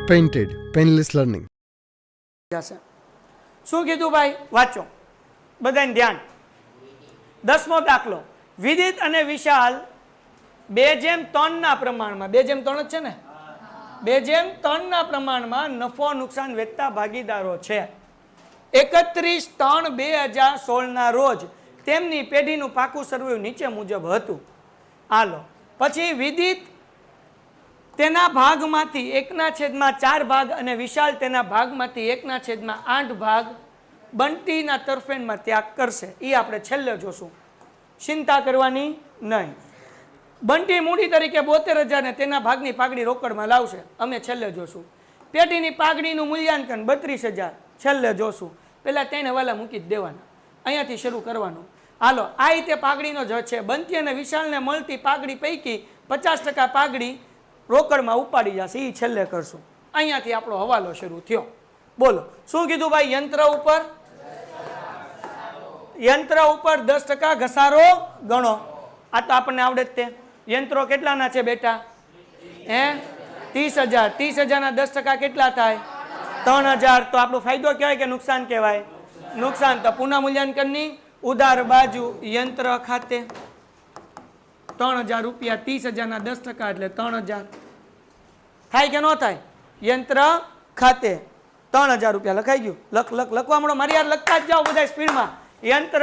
Painted, painless learning. શું કીધું ભાઈ? વાંચો બધાને ધ્યાન. 10મો દાખલો. વિદિત અને વિશાલ 2:3 ના પ્રમાણમાં, 2:3 જ છે ને, 2:3 ના પ્રમાણમાં નફો નુકસાન વેચતા ભાગીદારો છે. 31/3/2016 ના રોજ તેમની પેઢીનું પાકું સરવૈયું નીચે મુજબ હતું. હાલો, પછી વિદિત તેના ભાગમાંથી 1/4 ભાગ અને વિશાલ તેના ભાગમાંથી 1/8 ભાગ બંટીના તરફેણમાં ત્યાગ કરશે. એ આપણે છેલ્લે જોશું, ચિંતા કરવાની નહીં. બંટી મૂડી તરીકે 72,000 ને તેના ભાગની પાઘડી રોકડમાં લાવશે, અમે છેલ્લે જોશું. પેઢીની પાઘડીનું મૂલ્યાંકન 32,000 છેલ્લે જોશું. પેલા 3 હવાલા મૂકી જ દેવાના, અહીંયાથી શરૂ કરવાનું. હાલો, આ રીતે પાઘડીનો જ છે. બંટી અને વિશાલને મળતી પાઘડી પૈકી 50% પાઘડી રોકડમાં ઉપાડી જશે, એ છેલ્લે કરશું. અહીંયાથી આપણો હવાલો શરૂ થયો. બોલો શું કીધું ભાઈ? યંત્ર ઉપર 10% ઘસારો ગણો. આ તો આપણને આવડે જ તે. યંત્રો કેટલાના છે બેટા? 30,000. 30,000 ના 10% કેટલા થાય? 3,000. તો આપણો ફાયદો કહેવાય કે નુકસાન કહેવાય? નુકસાન. તો પુનઃ મૂલ્યાંકનની ઉધાર બાજુ યંત્ર ખાતે 3,000 રૂપિયા. 30,000 ના 10% એટલે 3,000 થાય કે ન થાય? યંત્ર ખાતે 3,000 રૂપિયા લખાઈ ગયું. લખવા મળો, મારી યાર લખતા જ જાઓ બધા સ્પીડમાં. યંત્ર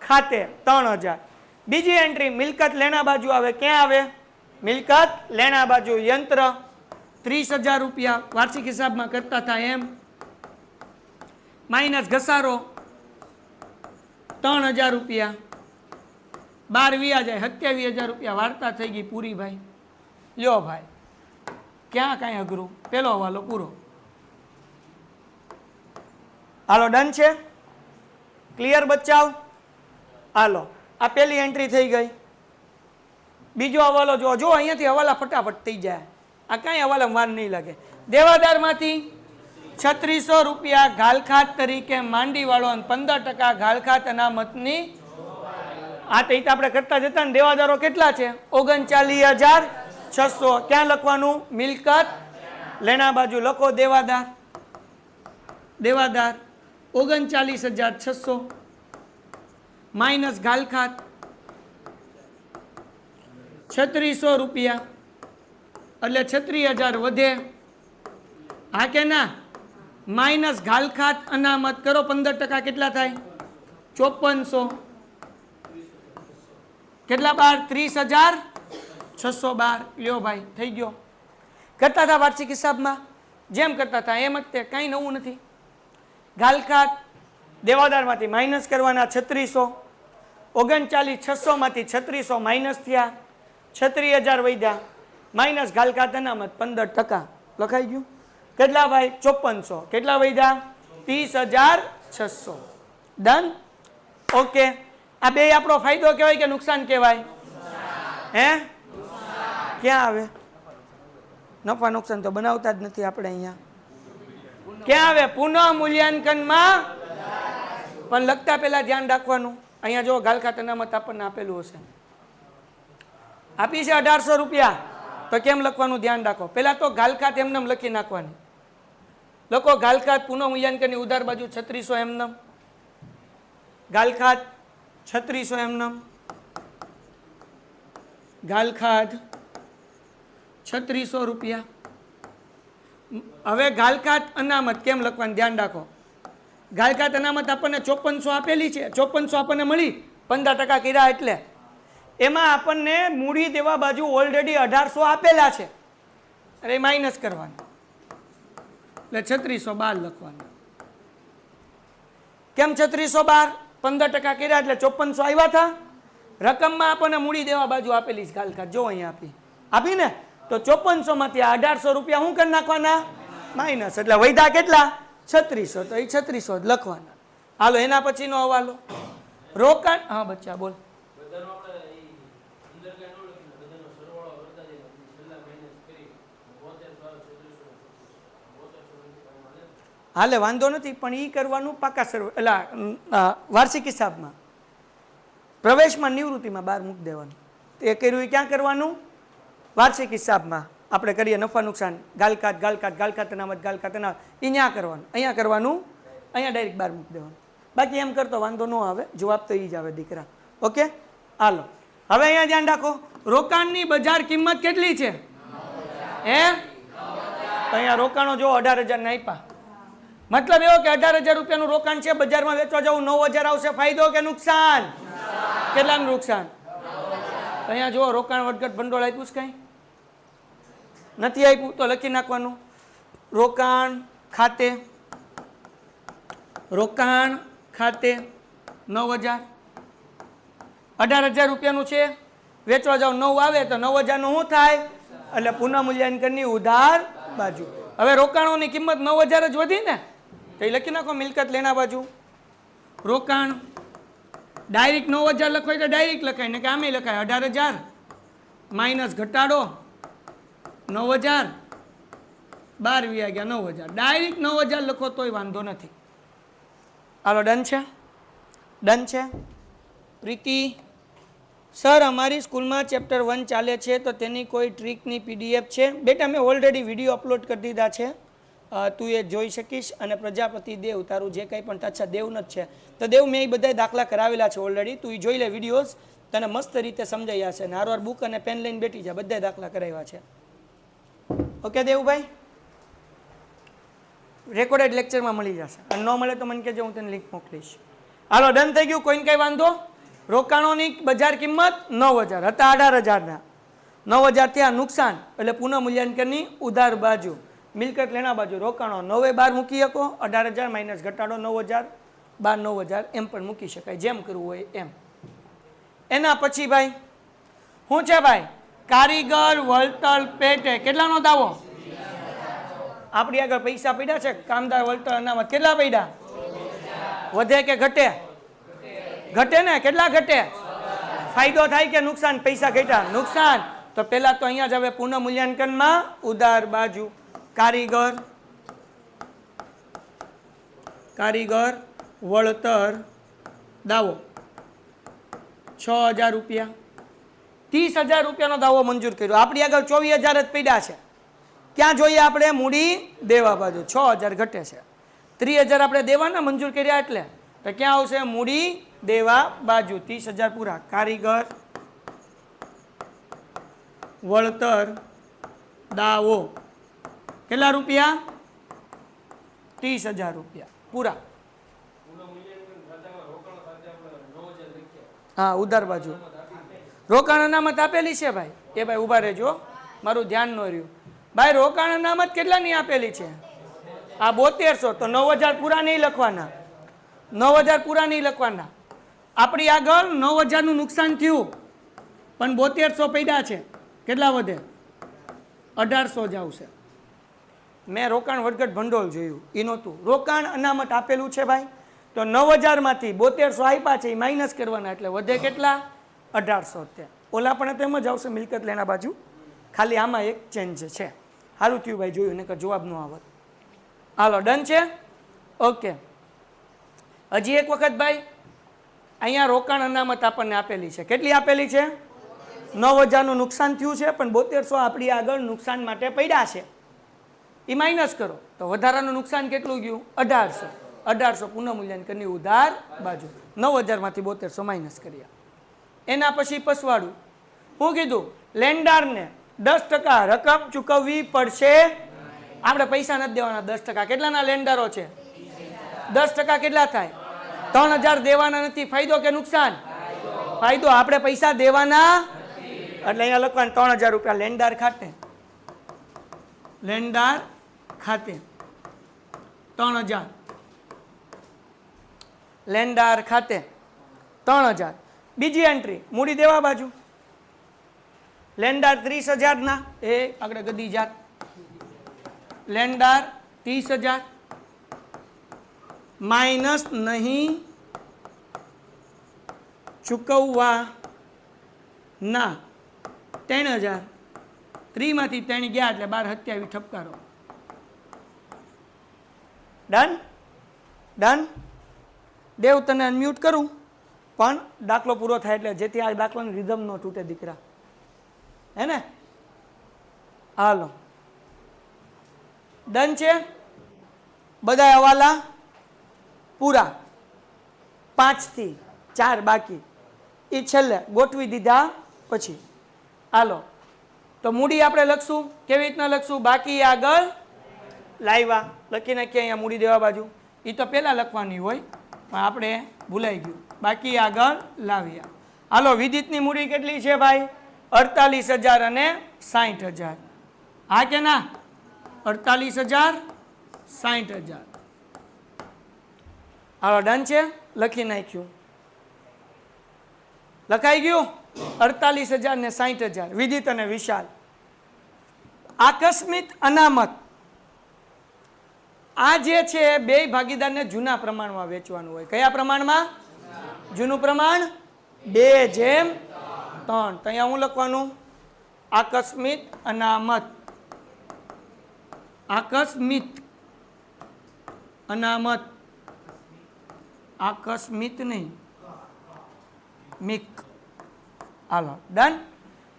ખાતે 3,000. બીજી એન્ટ્રી મિલકત લેણા બાજુ આવે. ક્યાં આવે? મિલકત લેણા બાજુ. યંત્ર 30,000 રૂપિયા વાર્ષિક હિસાબમાં કરતા થાય એમ, માઇનસ ઘસારો 3,000 રૂપિયા, 12 વ્યા જાય 27,000 રૂપિયા. વાર્તા થઈ ગઈ પૂરી ભાઈ. લ્યો ભાઈ, ક્યાં કાંઈ અઘરું? પેલો હવાલો પૂરો. હાલો, ડન છે? ક્લિયર બચ્ચાવ? હાલો, આ પેલી એન્ટ્રી થઈ ગઈ. બીજો હવાલો જો, અહીંયાથી હવાલા ફટાફટ થઈ જાય. આ કાંઈ હવાલા વાર નહીં લાગે. દેવાદારમાંથી 3600 રૂપિયા ઘાલખાત તરીકે માંડી વાળો અને 15% ઘાલખાત અનામતની. આ તો આપણે કરતા જતા ને. દેવાદારો કેટલા છે? 39,600. ક્યાં લખવાનું? મિલકત લેણા બાજુ લખો. દેવાદાર 39,600 માઇનસ ઘાલખાત 3600 રૂપિયા એટલે 36,000 વધે. હા કે ના? માઇનસ ઘાલખાત અનામત કરો. 15% કેટલા થાય? 5400. કેટલા બાર? 30,612. લ્યો ભાઈ, થઈ ગયો. કરતા હતા વાર્ષિક હિસાબમાં જેમ કરતા હતા એમ જ તે, કાંઈ નવું નથી. ઘાલખાત દેવાદારમાંથી માઇનસ કરવાના 3600. 39,600 માંથી 3600 માઇનસ થયા, 36,000 વધ્યા. માઇનસ ઘાલખાત અનામત 15%. લખાઈ ગયું? કેટલા ભાઈ? 5400. કેટલા વધ્યા? 30,600. ડન? ઓકે. આ બે આપણો ફાયદો કહેવાય કે નુકસાન કહેવાય? ક્યાં આવે? નફા નુકસાન તો બનાવતા જ નથી આપણે અહીંયા. ક્યાં આવે? પુનઃ મૂલ્યાંકનમાં. પણ લખતા પહેલા ધ્યાન રાખવાનું. અહીંયા જો ઘાલખાત અનામત આપણને આપેલું હશે, આપી છે 1,800 રૂપિયા. તો કેમ લખવાનું? ધ્યાન રાખો. પહેલા તો ઘાલખાત એમને લખી નાખવાની. લખો ઘાલખાત પુનઃ મૂલ્યાંકનની ઉધાર બાજુ 3600 એમને. ઘાલખાત 3600 એમને. ઘાલખાત 3600 રૂપિયા. હવે ઘાલખાત અનામત કેમ લખવાનું? ધ્યાન રાખો. ઘાલખાત અનામત આપણને 5400 આપેલી છે. 5400 આપણને મળી 15% કર્યા એટલે. એમાં આપણને મૂડી દેવા બાજુ ઓલરેડી 1,800 આપેલા છે, અરે માઇનસ કરવાનું એટલે 3612 લખવાનું. કેમ 3612? 15% કર્યા એટલે 5400 આવ્યા હતા. રકમમાં આપણને મૂડી દેવા બાજુ આપેલી છે ઘાલખાત. જો અહીંયા આપી ને, તો 5400 માંથી 1,800 રૂપિયા શું કરી નાખવાના? માઇનસ. એટલે વૈધા કેટલા? 3600. તો એ 3600 જ લખવાના. હાલો, એના પછીનો હવાલો રોકાણ. હા બચ્ચા બોલ. હાલે, વાંધો નથી, પણ એ કરવાનું પાકા સર્વ એટલે વાર્ષિક હિસાબમાં. પ્રવેશમાં નિવૃત્તિમાં બહાર મૂકી દેવાનું. એ કર્યું એ ક્યાં કરવાનું? વાર્ષિક હિસાબમાં. આપણે કરીએ નફા નુકસાન ગાલકાત ગાલકાત ગાલકાત અનામત ગાલકાત અનામત એ ત્યાં કરવાનું, અહીંયા કરવાનું, અહીંયા ડાયરેક્ટ બહાર મૂકી દેવાનું. બાકી એમ કરતો વાંધો ન આવે, જવાબ તો એ જ આવે દીકરા. ઓકે, હાલો હવે અહીંયા ધ્યાન રાખો, રોકાણની બજાર કિંમત કેટલી છે? હે, તો અહીંયા રોકાણો જો 18,000 ના આપ્યા. મતલબ એવો કે 18,000 રૂપિયાનું રોકાણ છે, બજારમાં વેચવા જવું 9,000 આવશે. ફાયદો કે નુકસાન? કેટલાનું નુકસાન? તો અહીંયા જો રોકાણ વધઘટ ભંડોળ આપ્યું છે, કઈ નથી આપ્યું તો લખી નાખવાનું રોકાણ ખાતે 9,000. 18,000 રૂપિયાનું છે, વેચવા જાવ 9 આવે તો 9,000 નું શું થાય? એટલે પુનઃ મૂલ્યાંકનની ઉધાર બાજુ. હવે રોકાણોની કિંમત 9,000 જ વધી ને, તો એ લખી નાખો મિલકત લેના બાજુ. રોકાણ ડાયરેક્ટ 9,000 લખો એટલે ડાયરેક્ટ લખાય ને કે આમે લખાય 18,000 માઇનસ ઘટાડો 9,000 12 વ્યા ગયા 9,000. ડાયરેક્ટ 9,000 લખો તોય વાંધો નથી. હાલો ડન છે? ડન છે પ્રીતિ? સર અમારી સ્કૂલમાં ચેપ્ટર 1 ચાલે છે તો તેની કોઈ ટ્રીકની PDF છે? બેટા મેં ઓલરેડી વિડીયો અપલોડ કરી દીધા છે, તું એ જોઈ શકીશ. અને પ્રજાપતિ દેવ તારું જે કંઈ પણ, અચ્છા દેવનથ છે તો દેવ મેં એ બધા દાખલા કરાવેલા છે ઓલરેડી, તું એ જોઈ લે વિડીયોઝ, તને મસ્ત રીતે સમજાઈ જશે. ને હારવાર બુક અને પેન લઈને બેઠી જાય, બધા દાખલા કરાવ્યા છે. ઓકે દેવભાઈ, રેકોર્ડેડ લેક્ચરમાં મળી જશે, અને ન મળે તો મને કહેજો, હું તને લિંક મોકલીશ. હાલો ડન થઈ ગયું? કોઈને કંઈ વાંધો? રોકાણોની બજાર કિંમત 9,000 હતા, 18,000 ના 9,000 થયા નુકસાન, એટલે પુનઃ મૂલ્યાંકનની ઉધાર બાજુ. મિલકત લેના બાજુ રોકાણો 9 બાર મૂકી શકો, 18,000 માઇનસ ઘટાડો 9,000 બાર 9,000 એમ પણ મૂકી શકાય, જેમ કરવું હોય એમ. એના પછી ભાઈ શું છે ભાઈ? કારીગર વળતર પેટે કેટલાનો દાવો? આપણી આગળ પૈસા પડ્યા છે, કામદાર વળતર અનામત કેટલા પડ્યા? વધે કે ઘટે? ઘટે ને, કેટલા ઘટે? ફાયદો થાય કે નુકસાન? પૈસા ઘટ્યા, નુકસાન. તો પહેલા તો અહીંયા જ હવે પુનઃ મૂલ્યાંકનમાં ઉધાર બાજુ. કારીગર વળતર દાવો 6,000 રૂપિયા, 30,000 રૂપિયાનો દાવો મંજૂર કર્યો. આપણી આગળ 24,000 જ પડ્યા છે. ક્યાં જોઈએ આપણે? મૂડી દેવા બાજુ 6,000 ઘટે છે, 30,000 આપણે દેવાના મંજૂર કર્યા, એટલે તો ક્યાં આવશે? મૂડી દેવા બાજુ 30,000 પૂરા. કારીગર વળતર દાવો કેટલા રૂપિયા? 30,000 રૂપિયા પૂરા. હા, ઉધાર બાજુ રોકાણ અનામત આપેલી છે ભાઈ. એ ભાઈ ઊભા રહેજો, મારું ધ્યાન ન રહ્યું ભાઈ. રોકાણ અનામત કેટલાની આપેલી છે? આ 7200. તો 9,000 પૂરા નહીં લખવાના, 9,000 પૂરા નહીં લખવાના. આપણી આગળ 9,000 નું નુકસાન થયું, પણ 7200 પડ્યા છે. કેટલા વધે? 1800 જ આવશે. મેં રોકાણ વધઘટ ભંડોળ જોયું, એ નહોતું. રોકાણ અનામત આપેલું છે ભાઈ, તો 9,000 માંથી 7200 આપ્યા છે, એ માઇનસ કરવાના, એટલે વધે કેટલા? 1800. ત્યાં ઓલા પણ તેમ જ આવશે મિલકત લેના બાજુ, ખાલી આમાં એક ચેન્જ છે. સારું થયું ભાઈ જોયું, નકર જવાબ ન આવત. હાલો ડન છે? ઓકે. હજી એક વખત ભાઈ, અહીંયા રોકાણ અનામત આપણને આપેલી છે. કેટલી આપેલી છે? 9,000 નું નુકસાન થયું છે, પણ 7200 આપણી આગળ નુકસાન માટે પડ્યા છે, એ માઇનસ કરો તો વધારાનું નુકસાન કેટલું ગયું? 1800. 1800 પુનઃ મૂલ્યાંકનની ઉધાર બાજુ. 9,000 માંથી 7200 માઇનસ કર્યા. એના પછી પસવાડું શું કીધું? લેન્ડારને 10% રકમ ચૂકવવી પડશે. આપણે પૈસા નથી દેવાના 10%. કેટલાના લેન્ડરો છે? 10% કેટલા થાય? 3,000 દેવાના નથી. ફાયદો કે નુકસાન? ફાયદો. આપણે પૈસા દેવાના, એટલે અહીંયા લખવાનું 3,000 રૂપિયા લેન્ડાર ખાતે. લેન્ડાર ખાતે 3,000. લેન્ડાર ખાતે 3,000. બીજી એન્ટ્રી મૂડી દેવા બાજુ. લેન્ડાર 30,000 ના, એ આગળ ગદી જાત. લેન્ડાર 30,000 માઇનસ નહીં ચૂકવવા ના 3,000. 3 માંથી 3 ગયા એટલે 12 27 ઠપકારો. ડન? ડન? દેવ તને અનમ્યુટ કરું, પણ દાખલો પૂરો થાય એટલે જેથી આ દાખલાની રિધમ ન તૂટે દીકરા, હે ને? હાલો ડન છે બધા હવાલા પૂરા 5 થી 4 બાકી એ છેલ્લે ગોઠવી દીધા પછી હાલો તો મૂડી આપણે લખશું કેવી રીતના લખશું બાકી આગળ લાવ્યા લખી નાખીએ અહીંયા મૂડી દેવા બાજુ એ તો પહેલાં લખવાની હોય પણ આપણે ભૂલાઈ ગયું બાકી આગળ લાવ્યા હાલો વિદિતની મૂડી કેટલી છે ભાઈ 48,000 અને 60,000 હા કે ના 48,000 60,000 હાલો ડન છે લખી નાખ્યું લખાઈ ગયું 48,000 ને 60,000 વિદિત અને વિશાલ આકસ્મિક અનામત આ જે છે બે ભાગીદારને જૂના પ્રમાણમાં વેચવાનું હોય કયા પ્રમાણમાં જૂનું પ્રમાણ 2:3 તો અહીંયા હું લખવાનું આકસ્મિક અનામત આકસ્મિક અનામત આકસ્મિક નહીં મિક હાલો ડન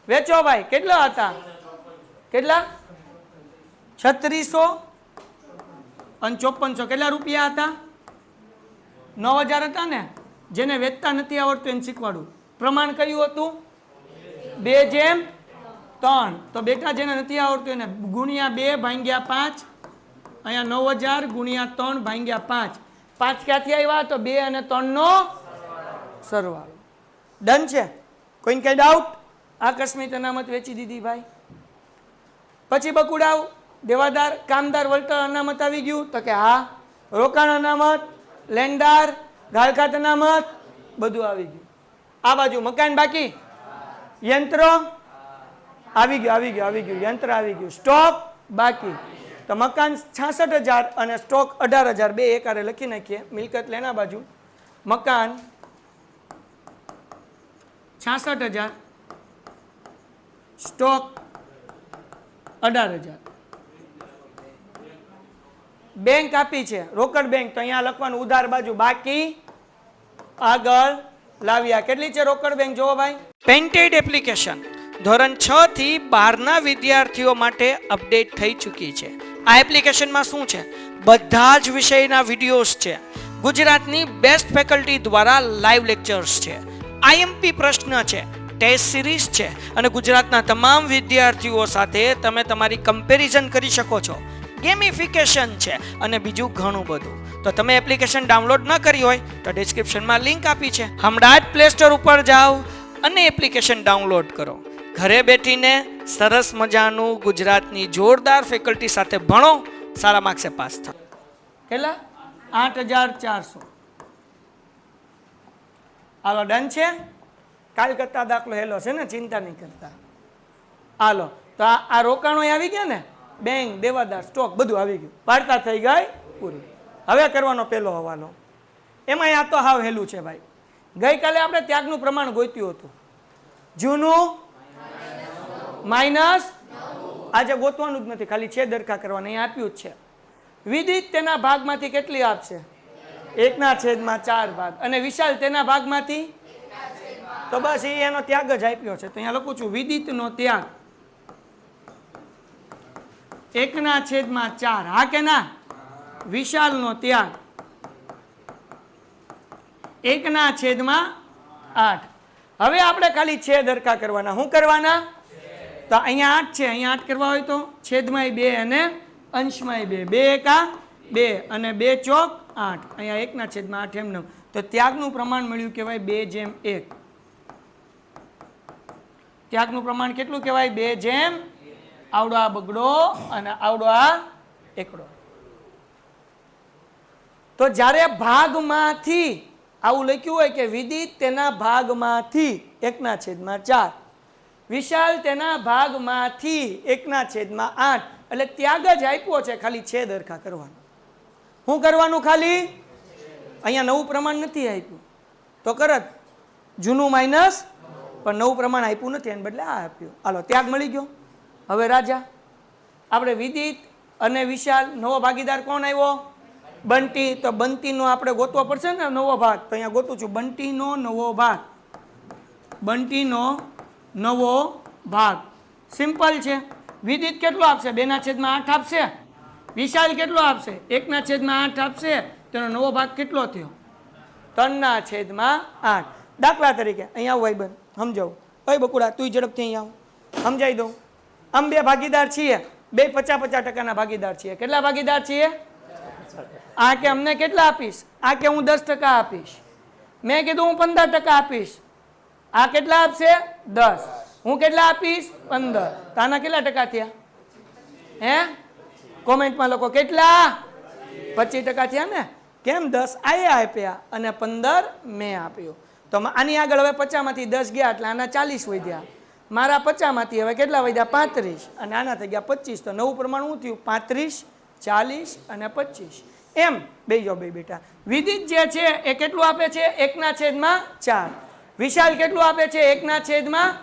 વેચો ભાઈ કેટલા હતા કેટલા 3600 અને 5400 કેટલા રૂપિયા હતા 9,000 હતા ને જેને વેચતા નથી આવડતું એને શીખવાડું પ્રમાણ કયું હતું 2:3 તો બેટા જેને નથી આવડતું એને ગુણ્યા 2 ભાગ્યા 5 અહીંયા 9,000 ગુણ્યા 3 ભાગ્યા 5 5 ક્યાંથી આવ્યા તો 2 અને 3 નો સરવાળો ડન છે કોઈને કઈ ડાઉટ આકસ્મિક અનામત વેચી દીધી ભાઈ પછી બકુડાવ દેવાદાર કામદાર વળતર અનામત આવી ગયું તો કે હા રોકાણ અનામત લેણદાર ગાળખાત અનામત બધું આવી ગયું આ બાજુ મકાન બાકી યંત્ર આવી ગયું યંત્ર આવી ગયું સ્ટોક બાકી તો મકાન 66,000 અને સ્ટોક 18,000 બે એકારે લખી નાખીએ મિલકત લેના બાજુ મકાન 66,000 સ્ટોક 18,000 બેંક આપી છે રોકડ બેંક તો અહીંયા લખવાનું ઉધાર બાજુ બાકી આગળ લાવ્યા કેટલી છે રોકડ બેંક જોવો ભાઈ પેન્ટેડ એપ્લિકેશન ધોરણ 6 થી 12 ના વિદ્યાર્થીઓ માટે અપડેટ થઈ ચૂકી છે આ એપ્લિકેશનમાં શું છે બધા જ વિષયના વિડિયોઝ છે ગુજરાતની બેસ્ટ ફેકલ્ટી દ્વારા લાઈવ લેક્ચર્સ છે આઈએમપી પ્રશ્ન છે ટેસ્ટ સિરીઝ છે અને ગુજરાતના તમામ વિદ્યાર્થીઓ સાથે તમે તમારી કમ્પેરિઝન કરી શકો છો ગેમિફિકેશન છે અને બીજું ઘણું બધું તો તમે એપ્લિકેશન ડાઉનલોડ ન કરી હોય તો ડિસ્ક્રિપ્શનમાં લિંક આપી છે હમણાં જ પ્લે સ્ટોર ઉપર જાઓ અને એપ્લિકેશન ડાઉનલોડ કરો ઘરે બેઠીને સરસ મજાનું ગુજરાતની જોરદાર ફેકલ્ટી સાથે ભણો સારા માર્ક્સે પાસ થાઓ કેટલા 8,400 હાલો ડન છે કાલ કરતા દાખલો હેલો છે ને ચિંતા નહીં કરતા હાલો તો આ રોકાણો આવી ગયા ને બેંક દેવાદાર સ્ટોક બધું આવી ગયું વાર્તા થઈ ગઈ પૂરી હવે કરવાનો પહેલો હવાલો એમાં આ તો હાવ હેલું છે ભાઈ ગઈકાલે આપણે ત્યાગનું પ્રમાણ ગોત્યું હતું જૂનું માઇનસ આજે ગોતવાનું જ નથી ખાલી છે દરખા કરવાના અહીં આપ્યું જ છે વિદિત તેના ભાગમાંથી કેટલી આપશે 1/4 ભાગ અને વિશાલ તેના ભાગમાંથી તો બસ એનો ત્યાગ જ આપ્યો છે તો અહીંયા લખું છું વિદિતનો ત્યાગ 1/4 હા કે ના વિશાલનો ત્યાગ 1/8 હવે આપણે ખાલી છેદ હરખા કરવાના શું કરવાના તો અહીંયા 8 છે અહીંયા 8 કરવા હોય તો છેદમાં 2 અને અંશમાં 2 2 એકા 2 અને 2 ચોક 8 અહીંયા 1/8 એમને તો ત્યાગનું પ્રમાણ મળ્યું કહેવાય 2:1 ત્યાગનું પ્રમાણ કેટલું કહેવાય 2:1 આવડો આ બગડો અને આવડો આ એકડો તો જ્યારે ભાગમાંથી આવું લખ્યું હોય કે વિદિત તેના ભાગમાંથી 1/4 વિશાલ તેના ભાગમાંથી 1/8 એટલે ત્યાગ જ આપ્યો છે ખાલી છેદ હરખા કરવાનો શું કરવાનું ખાલી અહીંયા નવું પ્રમાણ નથી આપ્યું તો કરત જૂનું માઇનસ પણ નવું પ્રમાણ આપ્યું નથી એને બદલે આ આપ્યું હાલો ત્યાગ મળી ગયો હવે રાજા આપણે વિદિત અને વિશાલ નવો ભાગીદાર કોણ આવ્યો બંટી તો બંટીનો આપણે ગોતવો પડશે ને નવો ભાગ તો અહીંયા ગોતું છું બંટીનો નવો ભાગ બંટીનો નવો ભાગ સિમ્પલ છે વિદિત કેટલો આપશે? 2/8 આપશે. વિશાલ કેટલો આપશે? 1/8 આપશે. તેનો નવો ભાગ કેટલો થયો? 3/8. દાખલા તરીકે અહીંયા આવું ભાઈબંધ સમજાવું. ઓય બકુડા તું ઝડપથી અહીંયા આવ, સમજાઈ દઉં. આમ બે ભાગીદાર છીએ, બે 50-50% ભાગીદાર છીએ. કેટલા ભાગીદાર છીએ? આ કે અમને કેટલા આપીશ? આ કે હું 10% આપીશ. મેં કીધું હું 15% આપીશ. આ કેટલા આપશે? 10. હું કેટલા આપીશ? 15. તો આના કેટલા ટકા થયા? હે કોમેન્ટમાં લખો કેટલા? 25% થયા ને? કેમ? 10 આએ આપ્યા અને 15 મેં આપ્યો. તો આની આગળ હવે 50માંથી 10 ગયા એટલે આના 40 વધ્યા. મારા 50માંથી હવે કેટલા વધ્યા? 35 અને આના થઈ ગયા 25. તો નવું પ્રમાણ શું થયું? 35, 40 અને 25. એમ બે જો બે બેટા. વિદિત જે છે એ કેટલું આપે છે? 1/4. વિશાલ કેટલું આપે છે? 1/4.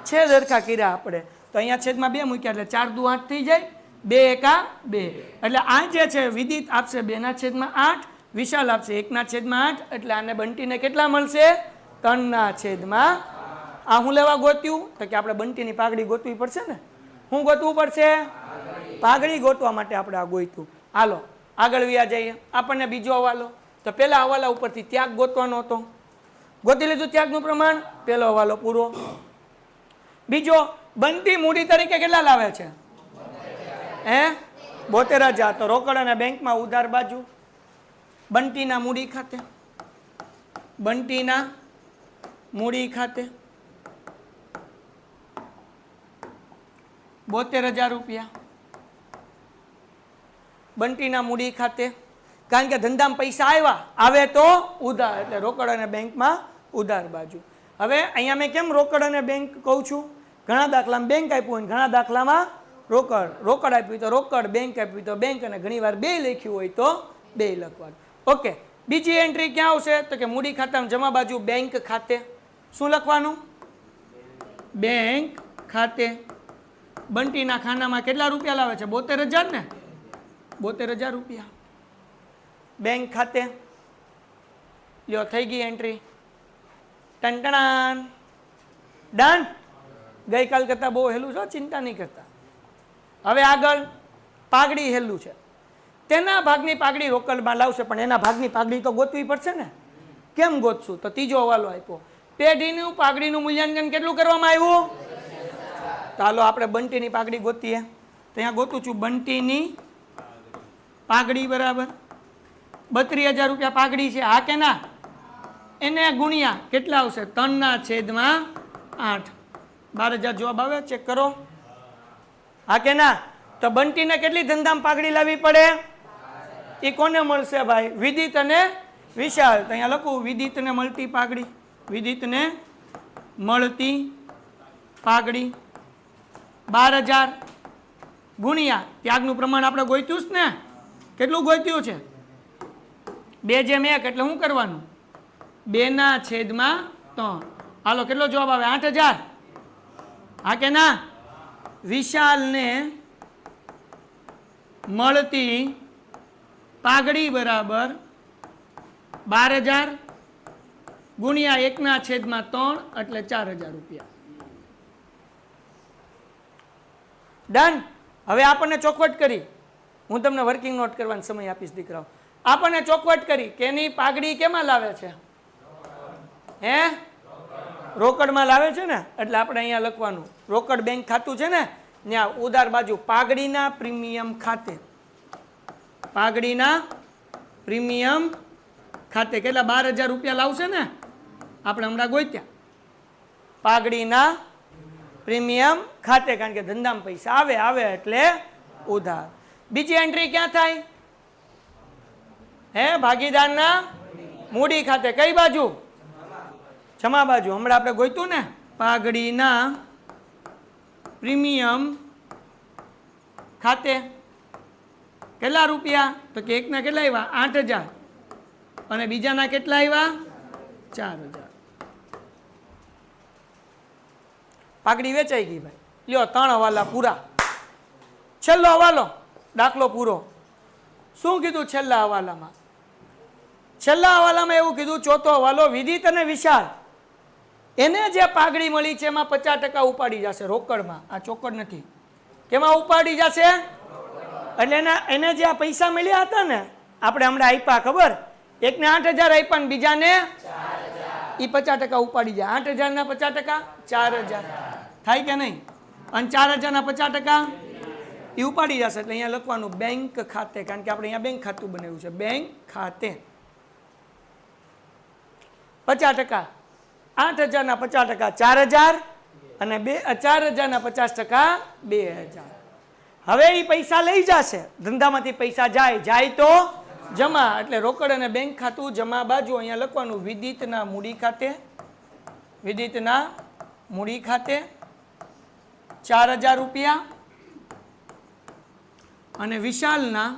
છેદ સરખા કર્યા આપણે તો અહીંયા છેદમાં 2 મૂક્યા એટલે 4 દુ 8 થઈ જાય. 2 એકા 2 એટલે આ જે છે વિદિત આપશે 2/8, વિશાલ આપશે 1/8. એટલે આને બંટીને કેટલા મળશે? 3/8. આ હું લેવા ગોત્યું તો કે આપણે બંટીની પાઘડી ગોતવી પડશે ને. શું ગોતવું પડશે? પાઘડી ગોતવા માટે આપણે આ ગોત્યું. હાલો આગળ વ્યા જઈએ. આપણને બીજો હવાલો. તો પહેલા હવાલા ઉપરથી ત્યાગ ગોતવાનો હતો. ગોતી લીધું ત્યાગનું પ્રમાણ. પહેલો હવાલો પૂરો. બીજો, બંટી મૂડી તરીકે કેટલા લાવે છે? 72,000. તો રોકડ અને બેંકમાં ઉધાર બાજુ. બંટીના મૂડી ખાતે, બંટીના મૂડી ખાતે 72,000 રૂપિયા. બંટીના મૂડી ખાતે, કારણ કે ધંધામાં પૈસા આવ્યા, આવે તો ઉધાર એટલે રોકડ અને બેંકમાં ઉધાર બાજુ. હવે અહીંયા મેં કેમ રોકડ અને બેંક કહું છું? ઘણા દાખલામાં બેંક આપ્યું હોય, ઘણા દાખલામાં રોકડ. રોકડ આપ્યું તો રોકડ, બેંક આપ્યું તો બેંક, અને ઘણીવાર બે લખ્યું હોય તો બે લખવાનું. ઓકે, બીજી એન્ટ્રી ક્યાં આવશે? તો કે મૂડી ખાતામાં જમા બાજુ બેંક ખાતે. શું લખવાનું? બેંક ખાતે. બંટીના ખાનામાં કેટલા રૂપિયા લાવે છે? 72,000 ને? 72,000 રૂપિયા બેંક ખાતે. લ્યો થઈ ગઈ એન્ટ્રી. ટંટણાન. ડન. ગઈકાલ કરતા બહુ હેલું છો, ચિંતા નહીં કરતા. હવે આગળ પાઘડી હેલું છે. તેના ભાગની પાઘડી રોકડમાં લાવશે, પણ એના ભાગની પાઘડી તો ગોતવી પડશે ને. કેમ ગોતશું? તો ત્રીજો હવાલો આપ્યો. પેઢીનું પાઘડીનું મૂલ્યાંકન કેટલું કરવામાં આવ્યું? ચાલો આપણે બંટીની પાઘડી ગોતીએ. તો અહીંયા ગોતું છું બંટીની પાઘડી બરાબર 32,000 રૂપિયા પાઘડી છે. હા કે ના? એને ગુણ્યા કેટલા આવશે? 3/8. 12,000 જવાબ આવે? ચેક કરો. હા કે ના? તો બંટીને કેટલી ધંધામાં પાઘડી લાવવી પડે? એ કોને મળશે ભાઈ? વિદિત અને વિશાલ. તો અહીંયા લખું વિદિતને મળતી પાઘડી. વિદિતને મળતી પાઘડી 12,000 ગુણ્યા ત્યાગનું પ્રમાણ આપણે ગોત્યું જ ને. કેટલું ગોત્યું છે? 2/1 એટલે શું કરવાનું? 2/3. હાલો કેટલો જવાબ આવે? 8,000. હા કે ના? વિશાલને મળતી પાઘડી બરાબર 12,000 ગુણ્યા 1/3 એટલે 4,000 રૂપિયા. ડન. હવે આપણને ચોખવટ કરી, હું તમને વર્કિંગ નોટ કરવાનો સમય આપીશ દીકરાઓ. આપણને ચોખવટ કરી કે એની પાઘડી કેમાં લાવે છે? રોકડમાં લાવે છે ને. એટલે આપણે અહીંયા લખવાનું રોકડ બેંક ખાતું છે ને, ત્યાં ઉધાર બાજુ પાઘડીના પ્રીમિયમ ખાતે. પાઘડીના પ્રીમિયમ ખાતે કેટલા? 12,000 રૂપિયા લાવશે ને. આપણે હમણાં ગોત્યા. પાઘડીના પ્રીમિયમ ખાતે, કારણ કે ધંધામાં પૈસા આવે એટલે ઉધાર. બીજી એન્ટ્રી ક્યાં થાય? ભાગીદારના મૂડી ખાતે. કઈ બાજુ? જમા બાજુ. હમણાં આપણે ગોત્યું ને. પાઘડીના પ્રીમિયમ ખાતે કેટલા રૂપિયા? તો કે એકના કેટલા આવ્યા? 8,000 અને બીજાના કેટલા આવ્યા? 4,000. પાઘડી વેચાઈ ગઈ ભાઈ. લ્યો 3 હવાલા પૂરા. છેલ્લો હવાલો દાખલો પૂરો. શું કીધું છેલ્લા હવાલામાં? છેલ્લા હવાલામાં એવું કીધું, ચોથો હવાલો વિદિત અને વિશાલ એને જે પાઘડી મળી છે એમાં 50% ઉપાડી જશે રોકડમાં. આ ચોકડ નથી. કેમાં ઉપાડી જશે? એટલે એને જે આ પૈસા મળ્યા હતા ને આપણે હમણાં આપ્યા ખબર, એકને 8,000 આપ્યા ને બીજાને 4,000, એ 50% ઉપાડી જાય. 8,000 ના 50% 4,000 થાય કે નહીં? અને 4,000 ના 50% એ ઉપાડી જશે. એટલે અહીંયા લખવાનું બેંક ખાતે, કારણ કે આપણે અહીંયા બેંક ખાતું બનાવ્યું છે. બેંક ખાતે 50%, 8,000 ના 50% 4,000 અને 4,000 ના 50% 2,000. હવે એ પૈસા લઈ જશે, ધંધામાંથી પૈસા જાય તો જમા, એટલે રોકડ અને બેંક ખાતું જમા બાજુ. અહીંયા લખવાનું વિદિતના મૂડી ખાતે, વિદિતના મૂડી ખાતે 4,000 રૂપિયા અને વિશાલના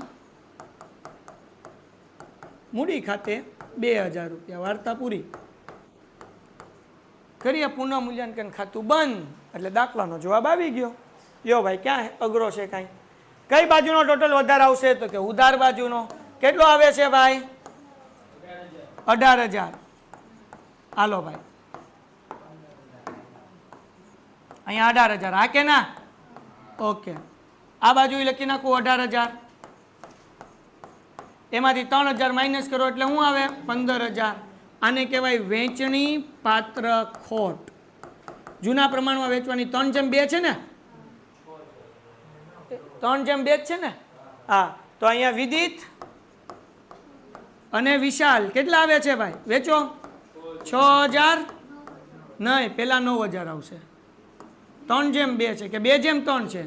મૂડી ખાતે 2,000 રૂપિયા. વાર્તા પૂરી. કરીએ પુનઃ મૂલ્યાંકન ખાતું બંધ, એટલે દાખલાનો જવાબ આવી ગયો. લ્યો ભાઈ, ક્યાં અઘરો છે કાંઈ? કઈ બાજુનો ટોટલ વધારે આવશે? તો કે ઉધાર બાજુનો. કેટલો આવે છે ભાઈ? 18,000. હાલો ભાઈ, અહીંયા 18,000. હા કે ના? ઓકે, આ બાજુ લખી નાખું 18,000. એમાંથી 3,000 માઇનસ કરો એટલે શું આવે? 15,000. આને કહેવાય વેચણી પાત્ર ખોટ. જૂના પ્રમાણમાં વેચવાની 3/2 છે ને? 3/2 છે ને? હા. તો અહીંયા વિદિત અને વિશાલ કેટલા આવે છે ભાઈ? વેચો 6,000 નહીં, પેલા 9,000 આવશે. 3/2 છે કે 2/3 છે?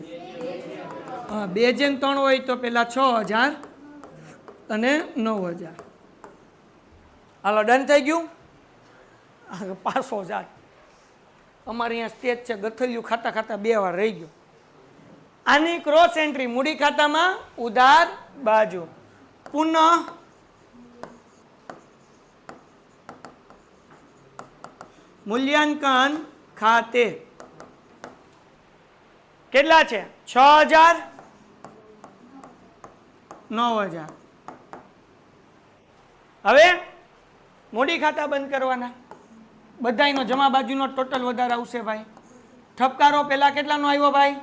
હા, 2/3 હોય તો પેલા 6,000 અને 9,000. હાલો, ડન થઈ ગયું. 500,000. અમારે અહીંયા સ્ટેજ છે, ગથલિયું ખાતા ખાતા 2 વાર રહી ગયું. આની ક્રોસ એન્ટ્રી મૂડી ખાતામાં ઉધાર બાજુ. પુનઃ મૂલ્યાંકન ખાતે કેટલા છે? 6,000 9,000. હવે મૂડી ખાતા બંધ કરવાના. બધાયનો જમા બાજુનો ટોટલ વધારે આવશે ભાઈ. ઠપકારો પેલા કેટલાનો આવ્યો ભાઈ?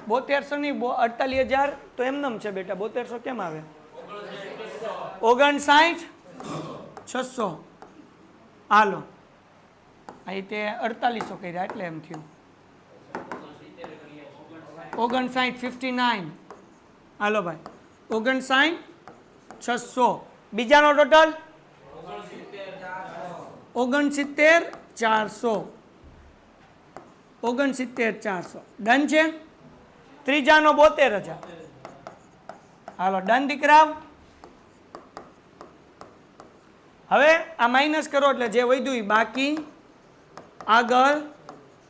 7200 ની 48,000 તો એમનેમ છે બેટા. 7200 કેમ આવે? 59,600. હાલો, અહીં તે 4800 કર્યા એટલે એમ થયું. 59,59. હાલો ભાઈ, 59,600. બીજાનો ટોટલ 69,400. 69,400. ડન છે. ત્રીજાનો 72,000. હાલો, ડન દીકરા. હવે આ માઇનસ કરો એટલે જે વધ્યું બાકી આગળ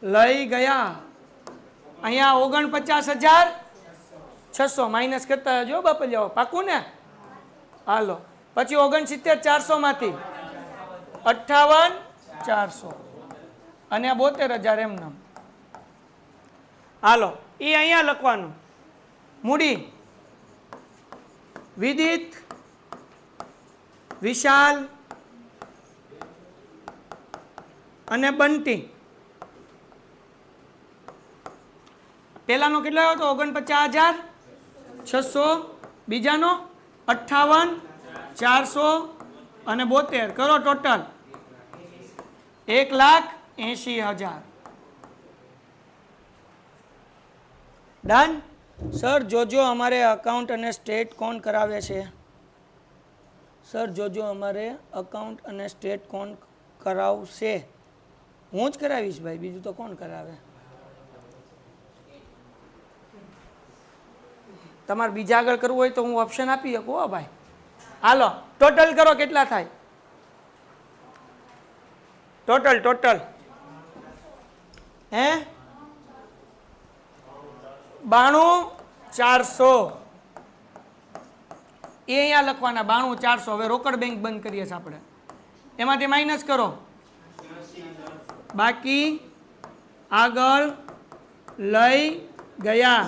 લઈ ગયા. અહીંયા 49,600 માઇનસ કરતા જો બાપા જાઓ, પાકું ને? હાલો, પછી 69,400 માંથી 58,400 અને 72,000 એમનામ. હાલો, એ અહીંયા લખવાનું. મૂડી વિદિત, વિશાલ અને બંટી. પેલાનો કેટલો આવ્યો હતો? 49,600. બીજાનો 58,400 અને 72. કરો ટોટલ 1,80,000. ડન. સર જોજો અમારે અકાઉન્ટ અને સ્ટેટ કોણ કરાવે છે? સર જોજો અમારે અકાઉન્ટ અને સ્ટેટ કોણ કરાવશે? હું જ કરાવીશ ભાઈ, બીજું તો કોણ કરાવે? તમારે બીજા આગળ કરવું હોય તો હું ઓપ્શન આપી શકું. હો ભાઈ, હાલો ટોટલ કરો. કેટલા થાય ટોટલ? હે 92,400. એ અહીંયા લખવાના 92,400. હવે રોકડ બેંક બંધ કરીએ છીએ આપણે. એમાંથી માઇનસ કરો. બાકી આગળ લઈ ગયા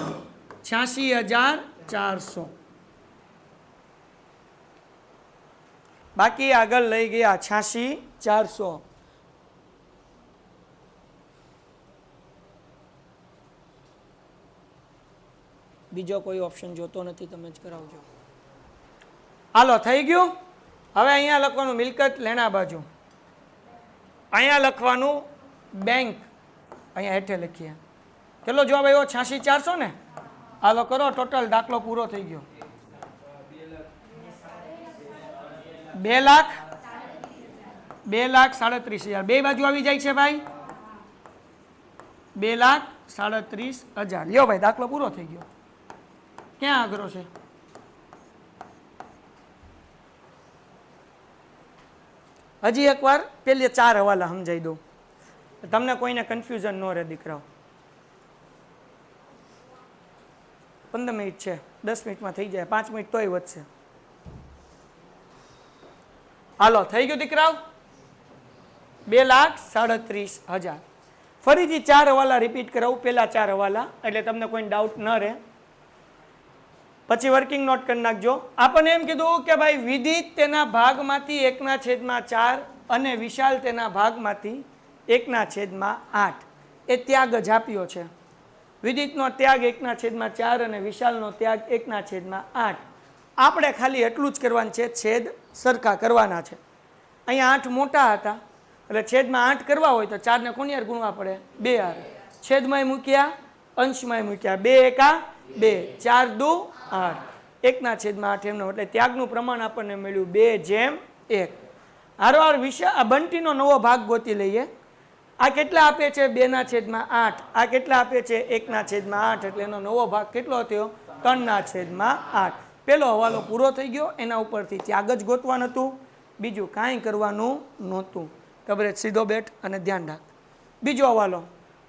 86,400. બાકી આગળ લઈ ગયા 86,400. બીજો કોઈ ઓપ્શન જોતો નથી, તમે જ કરાવજો. હાલો થઈ ગયું. હવે અહીંયા લખવાનું મિલકત લેણા બાજુ, અહીંયા લખવાનું બેંક, અહીંયા હેઠે લખીએ. કેટલો જવાબ આવ્યો? 86,400 ને. હાલો કરો ટોટલ, દાખલો પૂરો થઈ ગયો. 2,37,000 બે બાજુ આવી જાય છે ભાઈ. 2,37,000. લ્યો ભાઈ દાખલો પૂરો થઈ ગયો. ક્યાં આગ્રહ છે? હજી એકવાર પેલી 4 હવાલા સમજાઈ દઉં, તમને કોઈને કન્ફ્યુઝન ન રહે દીકરાઓ. 15 મિનિટ છે, 10 મિનિટમાં થઈ જાય, 5 મિનિટ તોય વધશે. હાલો થઈ ગયું દીકરાઓ. 2,37,000. ફરીથી 4 હવાલા રિપીટ કરાવું, પેલા 4 હવાલા, એટલે તમને કોઈ ડાઉટ ન રહે. પછી વર્કિંગ નોટ કરી નાખજો. આપણને એમ કીધું કે ભાઈ વિદિત તેના ભાગમાંથી 1/4 અને વિશાલ તેના ભાગમાંથી 1/8 એ ત્યાગ જ આપ્યો છે. વિદિતનો ત્યાગ 1/4 અને વિશાલનો ત્યાગ 1/8. આપણે ખાલી એટલું જ કરવાનું છે, છેદ સરખા કરવાના છે. અહીંયા 8 મોટા હતા એટલે છેદમાં 8 કરવા હોય તો 4 ને કોની યાર ગુણવા પડે? 2 હારે. છેદમાંય મૂક્યા, અંશમાંય મૂક્યા, 2 એકા 2, 4 દુ 8, 1/8 એમનો. એટલે ત્યાગનું પ્રમાણ આપણને મળ્યું 2:1. હારવાર આ બંટીનો નવો ભાગ ગોતી લઈએ. આ કેટલા આપે છે? 2/8. આ કેટલા આપે છે? 1/8. એટલે એનો નવો ભાગ કેટલો થયો? 3/8. પેલો હવાલો પૂરો થઈ ગયો. એના ઉપરથી ત્યાગ જ ગોતવાનું હતું, બીજું કાંઈ કરવાનું નહોતું. ખબર? સીધો બેઠ અને ધ્યાન રાખ. બીજો હવાલો,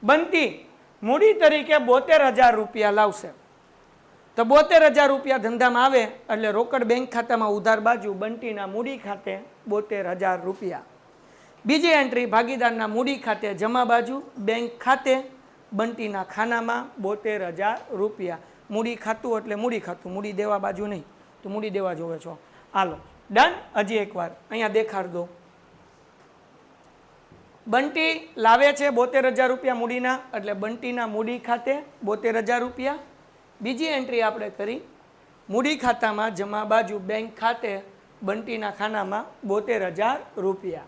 બંટી મૂડી તરીકે 72,000 રૂપિયા લાવશે. તો 72,000 રૂપિયા ધંધામાં આવે એટલે રોકડ બેંક ખાતામાં ઉધાર બાજુ બંટીના મૂડી ખાતે 72,000 રૂપિયા. બીજી એન્ટ્રી ભાગીદારના મૂડી ખાતે જમા બાજુ બેંક ખાતે બંટીના ખાનામાં 72,000 રૂપિયા. મૂડી ખાતું એટલે મૂડી ખાતું, મૂડી દેવા બાજુ નહીં, તો મૂડી દેવા જોવે છો. હાલો ડન. હજી એકવાર અહીંયા દેખાડ દો. બંટી લાવે છે 72,000 રૂપિયા મૂડીના, એટલે બંટીના મૂડી ખાતે 72,000 રૂપિયા. બીજી એન્ટ્રી આપણે કરી મૂડી ખાતામાં જમા બાજુ બેંક ખાતે બંટીના ખાનામાં 72,000 રૂપિયા.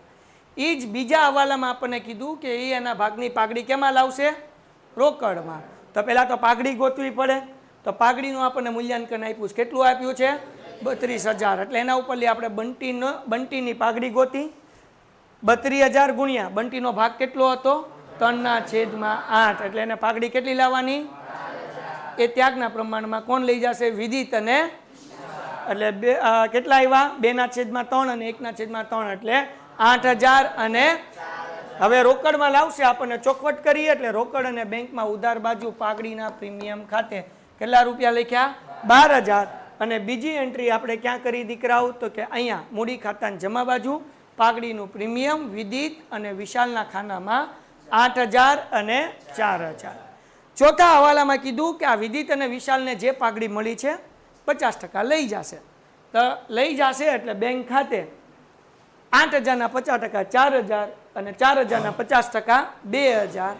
એ જ બીજા હવાલામાં આપણને કીધું કે એ એના ભાગની પાઘડી કેમાં લાવશે? રોકડમાં. તો પહેલાં તો પાઘડી ગોતવી પડે. તો પાઘડીનું આપણને મૂલ્યાંકન આપ્યું છે. કેટલું આપ્યું છે? 32,000. એટલે એના ઉપરથી આપણે બંટીની પાઘડી ગોતી. 32,000 ગુણ્યા બંટીનો ભાગ કેટલો હતો? 3/8. એટલે એને પાઘડી કેટલી લાવવાની? એ ત્યાગના પ્રમાણમાં કોણ લઈ જશે? વિદિત. અને એટલે કેટલા આવ્યા? 2/3 અને 1/3. એટલે 8,000 અને હવે રોકડમાં લાવશે. આપણને ચોખવટ કરીએ એટલે રોકડ અને બેંકમાં ઉધાર બાજુ પાઘડીના પ્રીમિયમ ખાતે કેટલા રૂપિયા લખ્યા? 12,000. અને બીજી એન્ટ્રી આપણે ક્યાં કરી દીકરાઓ? તો કે અહીંયા મૂડી ખાતાની જમા બાજુ પાઘડીનું પ્રીમિયમ વિદિત અને વિશાલના ખાનામાં 8,000 અને 4,000. ચોથા હવાલામાં કીધું કે આ વિદિત અને વિશાલને જે પાઘડી મળી છે 50% લઈ જશે. તો લઈ જશે એટલે બેંક ખાતે 8,000ના 50% 4,000 અને 4,000ના 50% 2,000.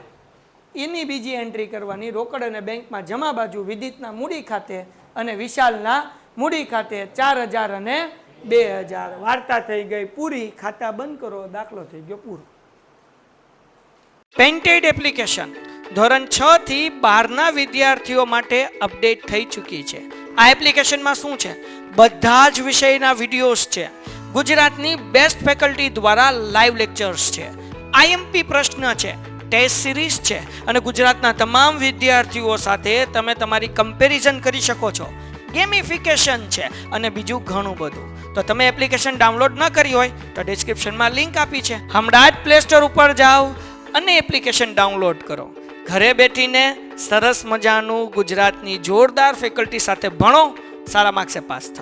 એની બીજી એન્ટ્રી કરવાની. રોકડ અને બેંકમાં જમા બાજુ વિદિતના મૂડી ખાતે અને વિશાલના મૂડી ખાતે 4,000 અને 2,000. વાર્તા થઈ ગઈ પૂરી. ખાતા બંધ કરો, દાખલો થઈ ગયો પૂરો. પેન્ટેડ એપ્લિકેશન ધોરણ 6 થી 12ના વિદ્યાર્થીઓ માટે અપડેટ થઈ ચૂકી છે. આ એપ્લિકેશનમાં શું છે? બધા જ વિષયના વિડીયોઝ છે. ગુજરાતની બેસ્ટ ફેકલ્ટી દ્વારા લાઈવ લેક્ચર્સ છે. આઈએમપી પ્રશ્ન છે, ટેસ્ટ સિરીઝ છે અને ગુજરાતના તમામ વિદ્યાર્થીઓ સાથે તમે તમારી કમ્પેરિઝન કરી શકો છો. ગેમિફિકેશન છે અને બીજું ઘણું બધું. તો તમે એપ્લિકેશન ડાઉનલોડ ન કરી હોય તો ડિસ્ક્રિપ્શનમાં લિંક આપી છે. હમણાં જ પ્લે સ્ટોર ઉપર જાઓ અને એપ્લિકેશન ડાઉનલોડ કરો. ઘરે બેઠીને સરસ મજાનું ગુજરાતની જોરદાર ફેકલ્ટી સાથે ભણો, સારા માર્ક્સે પાસ થાઓ.